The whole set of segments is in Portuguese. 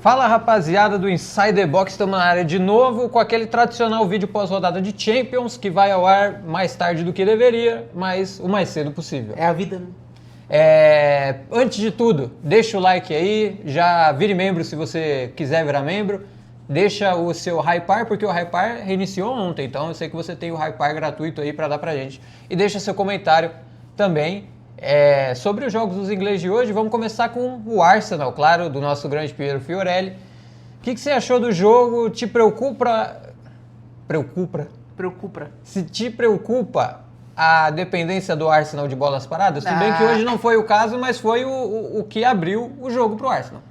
Fala rapaziada do Inside the Box, estamos na área de novo com aquele tradicional vídeo pós-rodada de Champions que vai ao ar mais tarde do que deveria, mas o mais cedo possível. É a vida, né? Antes de tudo, deixa o like aí, já vire membro se você quiser virar membro, deixa o seu Hypar, porque o Hypar reiniciou ontem, então eu sei que você tem o Hypar gratuito aí para dar pra gente. E deixa seu comentário também. Sobre os jogos dos ingleses de hoje, vamos começar com o Arsenal, claro, do nosso grande Piero Fiorelli. O que você achou do jogo? Te preocupa? Preocupa. Se te preocupa a dependência do Arsenal de bolas paradas? Tudo bem que hoje não foi o caso, mas foi o que abriu o jogo pro Arsenal.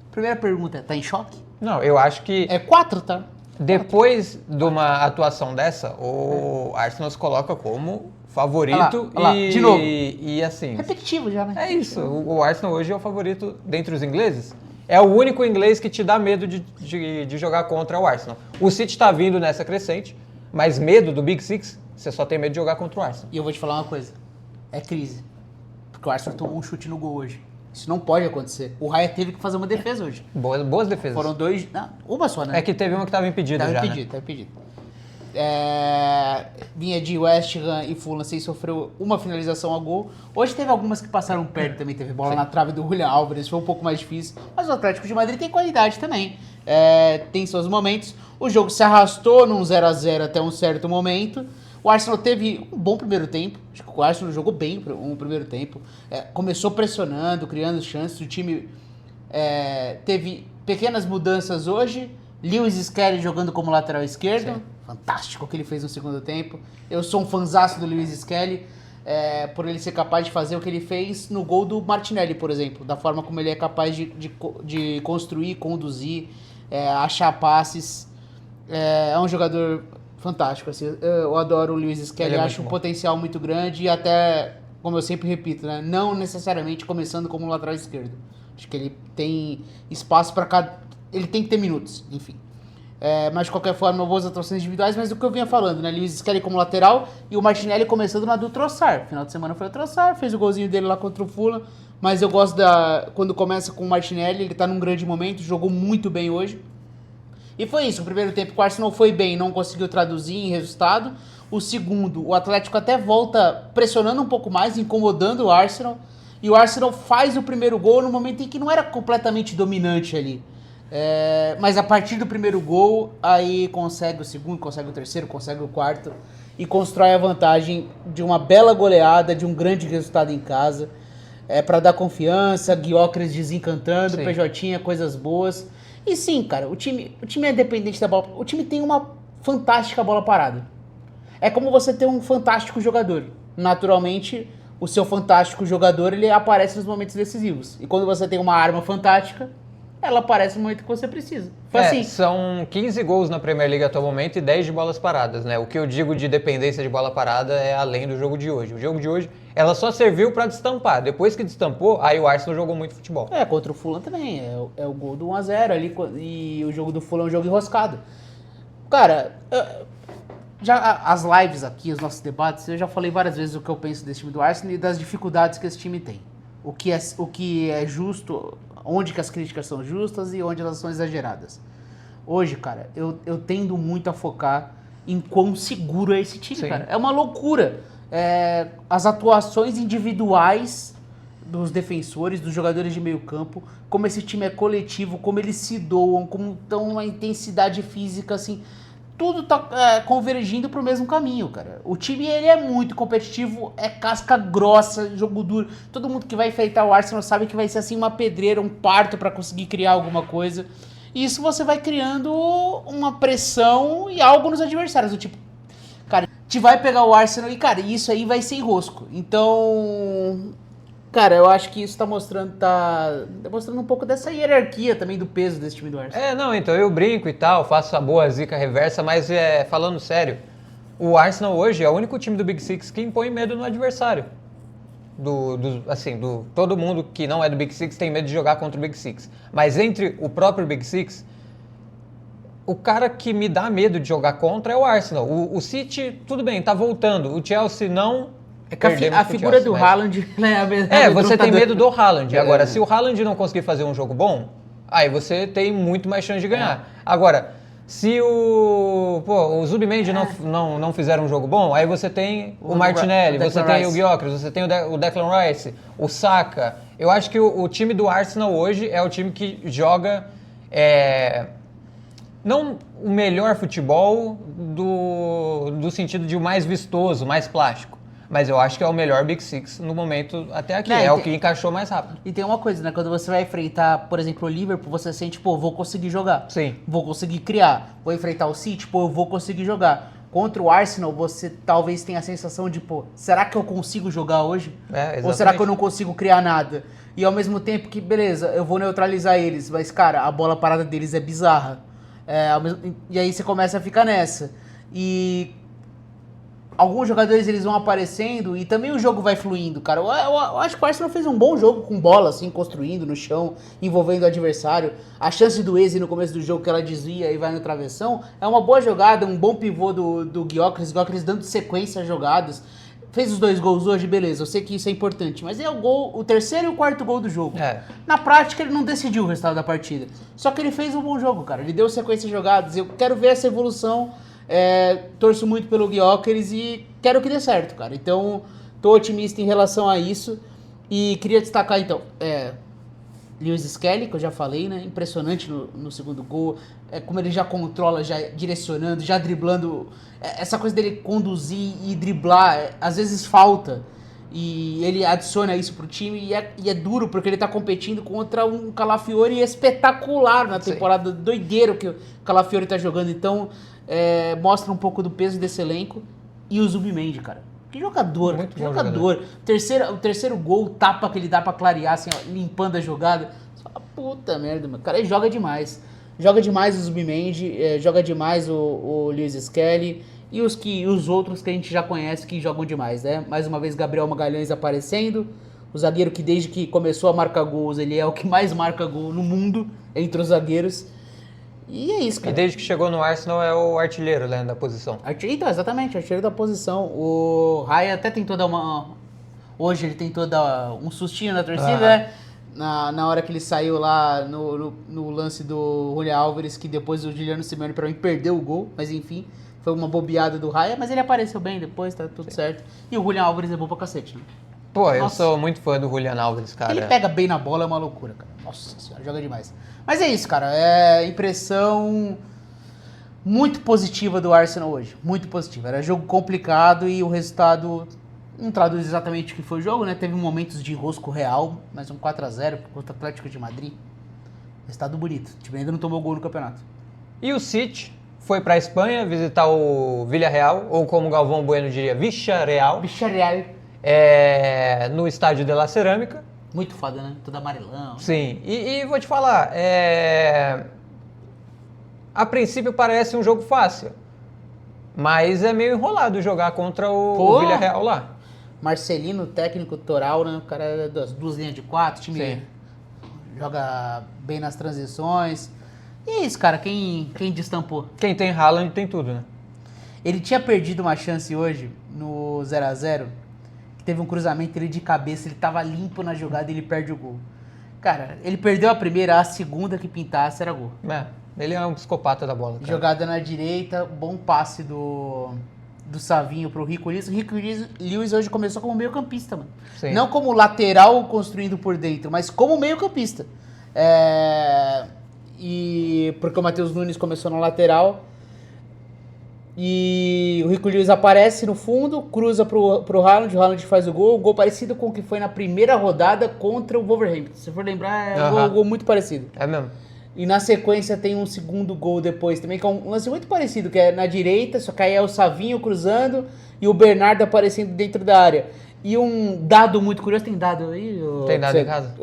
Primeira pergunta, tá em choque? Não, eu acho que... É 4, tá? Depois de uma atuação dessa, o Arsenal se coloca como favorito olha lá, de novo. E assim... Repetitivo já, né? É isso, o Arsenal hoje é o favorito dentre os ingleses. É o único inglês que te dá medo de jogar contra o Arsenal. O City tá vindo nessa crescente, mas medo do Big Six, você só tem medo de jogar contra o Arsenal. E eu vou te falar uma coisa, é crise. Porque o Arsenal tomou um chute no gol hoje. Isso não pode acontecer. O Raya teve que fazer uma defesa hoje. Boas defesas. Foram 2... Não, uma só, né? É que teve uma que estava impedida já, né? Tava impedido. Vinha de West Ham e Fulham sem sofrer uma finalização a gol. Hoje teve algumas que passaram perto também. Teve bola na trave do Julián Álvares, foi um pouco mais difícil. Mas o Atlético de Madrid tem qualidade também. Tem seus momentos. O jogo se arrastou num 0x0 até um certo momento. O Arsenal teve um bom primeiro tempo. Acho que o Arsenal jogou bem um primeiro tempo. Começou pressionando, criando chances. O time teve pequenas mudanças hoje. Lewis Skelly jogando como lateral esquerdo. Sim. Fantástico o que ele fez no segundo tempo. Eu sou um fanzaço do Lewis Skelly. Por ele ser capaz de fazer o que ele fez no gol do Martinelli, por exemplo. Da forma como ele é capaz de construir, conduzir, achar passes. É um jogador... fantástico, assim, eu adoro o Lewis Skelly, acho um potencial muito grande e até, como eu sempre repito, né, não necessariamente começando como lateral esquerdo. Acho que ele tem espaço para cada... Ele tem que ter minutos, enfim. Mas de qualquer forma, boas atuações individuais, mas o que eu vinha falando, né, Lewis Skelly como lateral e o Martinelli começando na do Trossard. Final de semana foi o Trossard, fez o golzinho dele lá contra o Fulham, mas eu gosto quando começa com o Martinelli, ele tá num grande momento, jogou muito bem hoje. E foi isso, o primeiro tempo o Arsenal foi bem, não conseguiu traduzir em resultado. O segundo, o Atlético até volta pressionando um pouco mais, incomodando o Arsenal. E o Arsenal faz o primeiro gol no momento em que não era completamente dominante ali. Mas a partir do primeiro gol, aí consegue o segundo, consegue o terceiro, consegue o quarto. E constrói a vantagem de uma bela goleada, de um grande resultado em casa. Para dar confiança, Gyökeres desencantando, Sim. PJ, coisas boas. E sim, cara, o time é dependente da bola. O time tem uma fantástica bola parada. É como você ter um fantástico jogador. Naturalmente, o seu fantástico jogador, ele aparece nos momentos decisivos. E quando você tem uma arma fantástica, ela aparece no momento que você precisa. Foi assim. São 15 gols na Premier League atualmente e 10 de bolas paradas, né? O que eu digo de dependência de bola parada é além do jogo de hoje. O jogo de hoje, ela só serviu para destampar. Depois que destampou, aí o Arsenal jogou muito futebol. Contra o Fulham também. É o gol do 1x0 ali. E o jogo do Fulham é um jogo enroscado. Cara, já as lives aqui, os nossos debates, eu já falei várias vezes o que eu penso desse time do Arsenal e das dificuldades que esse time tem. O que é justo, onde que as críticas são justas e onde elas são exageradas. Hoje, cara, eu tendo muito a focar em quão seguro é esse time, Sim. cara. É uma loucura. As atuações individuais dos defensores, dos jogadores de meio campo, como esse time é coletivo, como eles se doam, como estão uma intensidade física, assim, tudo tá convergindo pro mesmo caminho, cara. O time, ele é muito competitivo, é casca grossa, jogo duro. Todo mundo que vai enfrentar o Arsenal sabe que vai ser assim uma pedreira, um parto para conseguir criar alguma coisa. E isso você vai criando uma pressão e algo nos adversários, do tipo, cara, te vai pegar o Arsenal e, cara, isso aí vai ser enrosco. Então, cara, eu acho que isso tá mostrando um pouco dessa hierarquia também do peso desse time do Arsenal. Então eu brinco e tal, faço a boa zica reversa, mas falando sério, o Arsenal hoje é o único time do Big Six que impõe medo no adversário. Todo mundo que não é do Big Six tem medo de jogar contra o Big Six. Mas entre o próprio Big Six, o cara que me dá medo de jogar contra é o Arsenal. O City, tudo bem, tá voltando. O Chelsea não... A figura do Haaland... você tem medo do Haaland. Agora, se o Haaland não conseguir fazer um jogo bom, aí você tem muito mais chance de ganhar. Agora, se o Zubimendi não fizer um jogo bom, aí você tem o Martinelli, você tem o Gyökeres, você tem o Declan Rice, o Saka. Eu acho que o time do Arsenal hoje é o time que joga não o melhor futebol do sentido de o mais vistoso, mais plástico. Mas eu acho que é o melhor Big Six no momento até aqui. É o que encaixou mais rápido. E tem uma coisa, né? Quando você vai enfrentar, por exemplo, o Liverpool, você sente, vou conseguir jogar. Sim. Vou conseguir criar. Vou enfrentar o City, eu vou conseguir jogar. Contra o Arsenal, você talvez tenha a sensação de, será que eu consigo jogar hoje? Ou será que eu não consigo criar nada? E ao mesmo tempo que, beleza, eu vou neutralizar eles, mas, cara, a bola parada deles é bizarra. E aí você começa a ficar nessa. E alguns jogadores eles vão aparecendo e também o jogo vai fluindo, cara. Eu acho que o Arsenal fez um bom jogo com bola, assim, construindo no chão, envolvendo o adversário. A chance do Eze no começo do jogo que ela desvia e vai no travessão é uma boa jogada, um bom pivô do Gyökeres dando sequência às jogadas. Fez os 2 gols hoje, beleza, eu sei que isso é importante, mas é o terceiro e o quarto gol do jogo. Na prática, ele não decidiu o resultado da partida. Só que ele fez um bom jogo, cara. Ele deu sequência de jogadas, eu quero ver essa evolução. Torço muito pelo Gyökeres e quero que dê certo, cara. Então, tô otimista em relação a isso. E queria destacar, então, Lewis Skelly, que eu já falei, né? Impressionante no segundo gol. Como ele já controla, já direcionando, já driblando. Essa coisa dele conduzir e driblar, às vezes falta. E ele adiciona isso pro time e é duro, porque ele tá competindo contra um Calafiori espetacular na temporada. Sim. Doideiro que o Calafiori tá jogando. Então, mostra um pouco do peso desse elenco. E o Zubimendi, cara. Que jogador, muito jogador. O terceiro gol, o tapa que ele dá pra clarear, assim, ó, limpando a jogada. Puta merda, mano. O cara joga demais. Joga demais o Zubimendi, joga demais o Lewis Skelly e os outros que a gente já conhece que jogam demais, né? Mais uma vez, Gabriel Magalhães aparecendo. O zagueiro que desde que começou a marcar gols, ele é o que mais marca gol no mundo, entre os zagueiros. E é isso, cara. E desde que chegou no Arsenal é o artilheiro, né, da posição. Então, exatamente, artilheiro da posição. O Raya até tentou dar hoje ele tentou dar um sustinho na torcida, né? Na hora que ele saiu lá no lance do Julián Álvares, que depois o Juliano Simeone pra mim perdeu o gol, mas enfim, foi uma bobeada do Raya, mas ele apareceu bem depois, tá tudo certo. E o Julián Álvares é bom pra cacete, né? Eu sou muito fã do Julián Álvares, cara. Ele pega bem na bola, é uma loucura, cara. Nossa senhora, joga demais. Mas é isso, cara, impressão muito positiva do Arsenal hoje, muito positiva. Era jogo complicado e o resultado não traduz exatamente o que foi o jogo, né? Teve momentos de enrosco real, mas um 4-0 contra o Atlético de Madrid. Resultado bonito. O time ainda não tomou gol no campeonato. E o City foi pra Espanha visitar o Villarreal, ou como o Galvão Bueno diria, Villarreal. Villarreal. No estádio de La Cerâmica. Muito foda, né? Tudo amarelão. Sim. E vou te falar, a princípio parece um jogo fácil, mas é meio enrolado jogar contra o Villarreal lá. Marcelino, técnico toral, né? O cara é das 2 linhas de 4, time joga bem nas transições. E é isso, cara, quem destampou? Quem tem Haaland tem tudo, né? Ele tinha perdido uma chance hoje no 0x0, que teve um cruzamento ele de cabeça, ele tava limpo na jogada e ele perde o gol. Cara, ele perdeu a primeira, a segunda que pintasse era gol. Ele é um psicopata da bola, cara. Jogada na direita, bom passe do Savinho pro Rico Lewis. O Rico Lewis hoje começou como meio campista, mano. Sim. Não como lateral construindo por dentro, mas como meio campista. E porque o Matheus Nunes começou na lateral. E o Rico Lewis aparece no fundo, cruza pro Haaland, o Haaland faz o gol parecido com o que foi na primeira rodada contra o Wolverhampton. Se for lembrar, um gol muito parecido. É mesmo. E na sequência tem um segundo gol depois também, que é um lance muito parecido, que é na direita, só que aí é o Savinho cruzando e o Bernardo aparecendo dentro da área. E um dado muito curioso, tem dado aí? Tem dado em casa?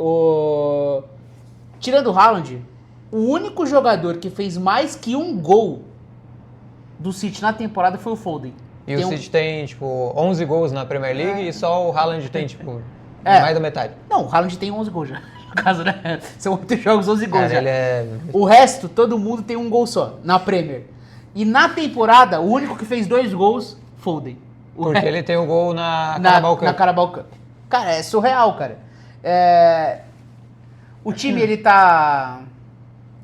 Tirando o Haaland, o único jogador que fez mais que um gol do City na temporada foi o Foden. E o City tem, 11 gols na Premier League e só o Haaland tem, mais da metade. Não, o Haaland tem 11 gols já. No caso, né? São 8 jogos, 11 gols já. Ele O resto, todo mundo tem um gol só, na Premier. E na temporada, o único que fez 2 gols, Foden. Porque ele tem o gol na Carabao Cup. Na Carabao Cup. Cara, é surreal, cara. O time, ele tá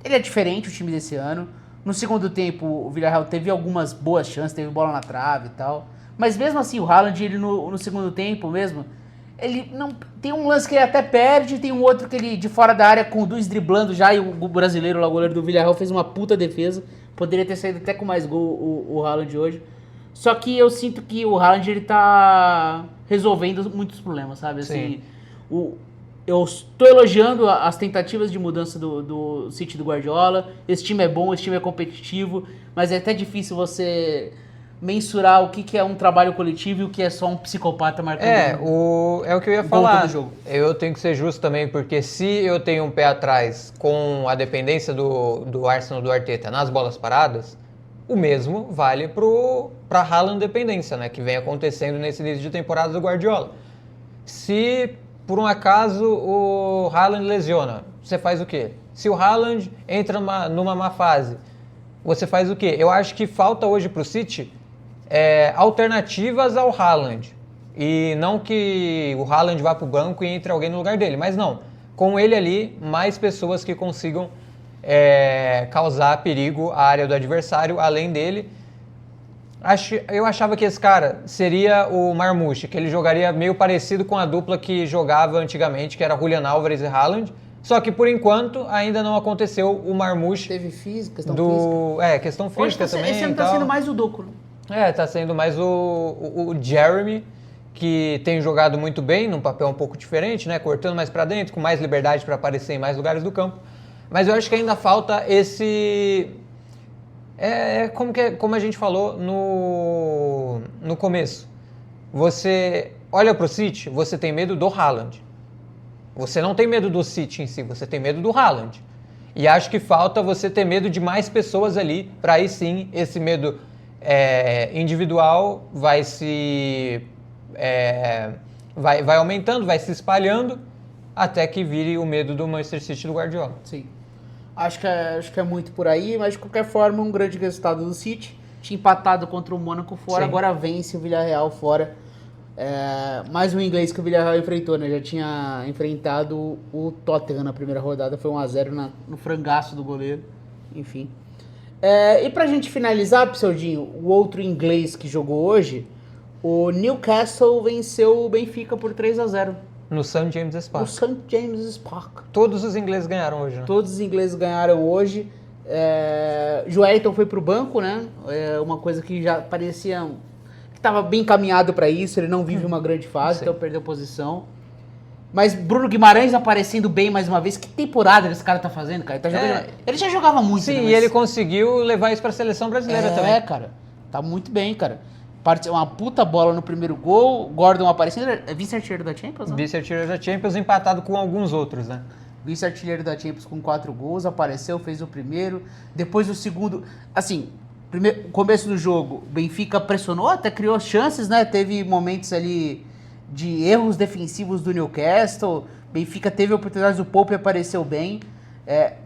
Ele é diferente, o time desse ano. No segundo tempo, o Villarreal teve algumas boas chances, teve bola na trave e tal. Mas mesmo assim, o Haaland, ele no segundo tempo mesmo, ele não tem um lance que ele até perde, tem um outro que ele de fora da área conduz driblando já, e o brasileiro lá, o goleiro do Villarreal, fez uma puta defesa. Poderia ter saído até com mais gol o Haaland hoje. Só que eu sinto que o Haaland, ele tá resolvendo muitos problemas, sabe? Assim, eu estou elogiando as tentativas de mudança do City do Guardiola. Esse time é bom, esse time é competitivo, mas é até difícil você mensurar o que é um trabalho coletivo e o que é só um psicopata marcando É o que eu ia falar. todo jogo. Eu tenho que ser justo também, porque se eu tenho um pé atrás com a dependência do Arsenal do Arteta nas bolas paradas, o mesmo vale para Haaland dependência, né, que vem acontecendo nesse início de temporada do Guardiola. Se por um acaso o Haaland lesiona, você faz o quê? Se o Haaland entra numa má fase, você faz o quê? Eu acho que falta hoje para o City alternativas ao Haaland. E não que o Haaland vá para o banco e entre alguém no lugar dele, mas não. Com ele ali, mais pessoas que consigam causar perigo à área do adversário, além dele. Eu achava que esse cara seria o Marmouche, que ele jogaria meio parecido com a dupla que jogava antigamente, que era Julian Álvares e Haaland. Só que, por enquanto, ainda não aconteceu o Marmouche. Teve questão física. Questão física também. Esse ano tá sendo mais o Doku. Tá sendo mais o Jeremy, que tem jogado muito bem, num papel um pouco diferente, né? Cortando mais pra dentro, com mais liberdade para aparecer em mais lugares do campo. Mas eu acho que ainda falta esse... como a gente falou no começo. Você olha pro City, você tem medo do Haaland. Você não tem medo do City em si, você tem medo do Haaland. E acho que falta você ter medo de mais pessoas ali, para aí sim esse medo individual vai vai aumentando, vai se espalhando, até que vire o medo do Manchester City do Guardiola. Sim. Acho que é muito por aí, mas de qualquer forma, um grande resultado do City. Tinha empatado contra o Mônaco fora, Sim. Agora vence o Villarreal fora. Mais um inglês que o Villarreal enfrentou, né? Já tinha enfrentado o Tottenham na primeira rodada, foi 1-0 no frangaço do goleiro. Enfim. E pra gente finalizar, Pseudinho, o outro inglês que jogou hoje, o Newcastle venceu o Benfica por 3-0. No St. James's Park. No St. James's Park. Todos os ingleses ganharam hoje, né? Todos os ingleses ganharam hoje. Joelinton foi pro banco, né? Uma coisa que já parecia que estava bem encaminhado para isso. Ele não vive uma grande fase, então perdeu posição. Mas Bruno Guimarães aparecendo bem mais uma vez. Que temporada esse cara tá fazendo, cara? Ele, tá jogando... Ele já jogava muito. Sim, né? E ele conseguiu levar isso pra seleção brasileira também. Cara. Tá muito bem, cara. Uma puta bola no primeiro gol. Gordon aparecendo. É vice-artilheiro da Champions, né? Vice-artilheiro da Champions, empatado com alguns outros, né? Vice-artilheiro da Champions com 4 gols. Apareceu, fez o primeiro. Depois o segundo... Assim, começo do jogo, Benfica pressionou, até criou chances, né? Teve momentos ali de erros defensivos do Newcastle. Benfica teve oportunidades, o Pope apareceu bem.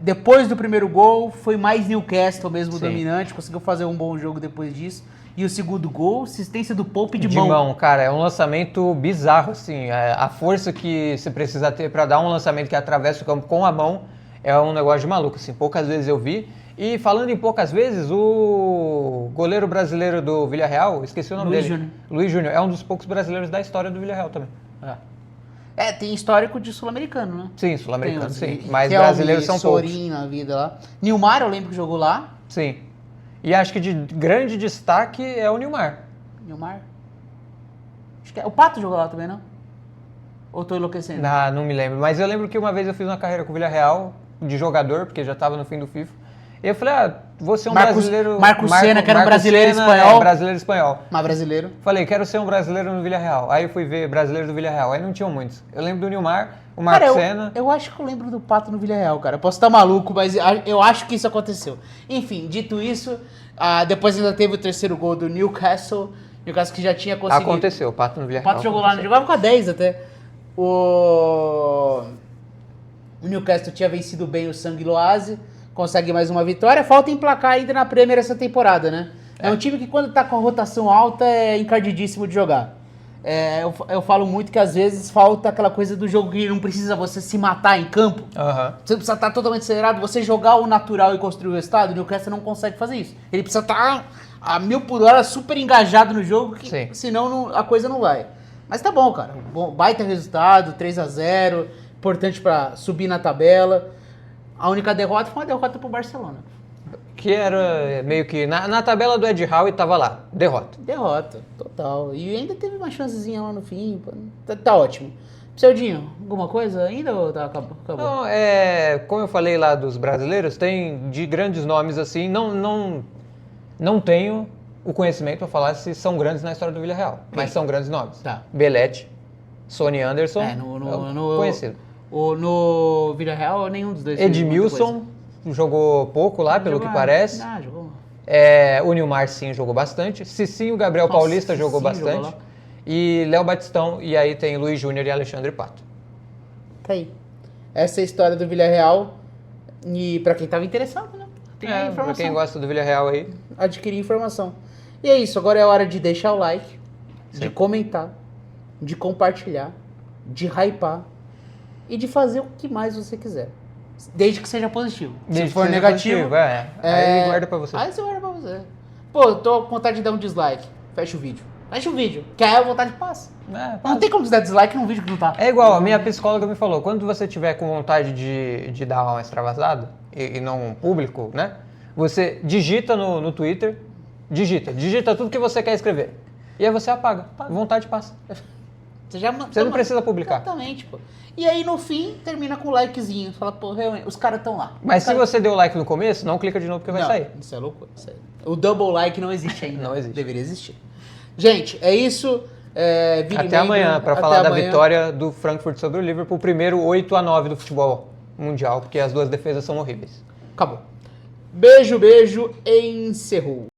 Depois do primeiro gol, foi mais Newcastle mesmo dominante. Conseguiu fazer um bom jogo depois disso. E o segundo gol, assistência do Pope de mão. De mão, cara, é um lançamento bizarro, assim. A força que você precisa ter para dar um lançamento que atravessa o campo com a mão é um negócio de maluco, assim. Poucas vezes eu vi. E falando em poucas vezes, o goleiro brasileiro do Villarreal, esqueci o nome dele. Luiz Júnior. É um dos poucos brasileiros da história do Villarreal também. Tem histórico de sul-americano, né? Sim, sul-americano, sim. Mas brasileiros são poucos. Sorin na vida lá. Nilmar, eu lembro que jogou lá. Sim. E acho que de grande destaque é o Nilmar. Nilmar? Acho que o Pato jogou lá também, não? Ou tô enlouquecendo? Não me lembro. Mas eu lembro que uma vez eu fiz uma carreira com o Villarreal, de jogador, porque já estava no fim do FIFA. E eu falei, vou ser um brasileiro... Marcos Senna, que era um brasileiro espanhol. Brasileiro espanhol. Mas brasileiro. Falei, quero ser um brasileiro no Villarreal. Aí eu fui ver brasileiro do Villarreal. Aí não tinham muitos. Eu lembro do Nilmar, o Marcos Senna... Eu acho que eu lembro do Pato no Villarreal, cara. Eu posso estar maluco, mas eu acho que isso aconteceu. Enfim, dito isso, depois ainda teve o terceiro gol do Newcastle. Newcastle que já tinha conseguido... Aconteceu, o Pato no Villarreal. O Pato jogou lá, jogava com a 10 até. O Newcastle tinha vencido bem o Sanguiloase. Consegue mais uma vitória. Falta emplacar ainda na Premier essa temporada, né? É um time que quando tá com a rotação alta é encardidíssimo de jogar. Eu falo muito que às vezes falta aquela coisa do jogo que não precisa você se matar em campo. Aham. Você precisa estar totalmente acelerado, você jogar o natural e construir o resultado, o Newcastle não consegue fazer isso. Ele precisa estar a 1000 por hora super engajado no jogo, Sim. senão a coisa não vai. Mas tá bom, cara. Baita resultado, 3-0, importante pra subir na tabela. A única derrota foi uma derrota pro Barcelona. Que era meio que... Na tabela do Ed Howe tava lá, derrota. Derrota, total. E ainda teve uma chancezinha lá no fim. Tá ótimo. Pseudinho, alguma coisa ainda ou acabou? Não, como eu falei lá dos brasileiros, tem de grandes nomes assim, não tenho o conhecimento para falar se são grandes na história do Villarreal, mas são grandes nomes. Tá. Belete, Sonny Anderson, conhecido. No Villarreal, nenhum dos dois. Edmilson jogou pouco lá, pelo que parece. Ah, jogou. O Nilmar sim jogou bastante. Cicinho, Gabriel Nossa, Paulista jogou Cicinho bastante. jogou E Léo Batistão, e aí tem Luiz Júnior e Alexandre Pato. Tá aí. Essa é a história do Villarreal. E pra quem tava interessado, né? Tem a Pra informação. quem gosta do Villarreal aí. Adquirir informação. E é isso, agora é hora de deixar o like, de comentar, de compartilhar, de hypar e de fazer o que mais você quiser. Desde que seja positivo. Desde Se for que seja negativo, positivo, aí guarda pra você. Aí você guarda pra você. Pô, eu tô com vontade de dar um dislike. Fecha o vídeo. Fecha o vídeo, que aí a vontade passa. Não tem como dar dislike num vídeo que não tá. É igual, a minha psicóloga me falou, quando você tiver com vontade de dar uma extravasada, e não público, né? Você digita no Twitter, digita tudo que você quer escrever. E aí você apaga. Vontade passa. Você não precisa publicar. Exatamente, pô. E aí no fim, termina com um likezinho. Fala, pô, realmente, os caras estão lá. Mas se você deu like no começo, não clica de novo porque vai sair. Isso é loucura. O double like não existe ainda. Não existe. Deveria existir. Gente, é isso. Até amanhã, para falar da vitória do Frankfurt sobre o Liverpool, primeiro 8-9 do futebol mundial, porque as duas defesas são horríveis. Acabou. Beijo, encerrou.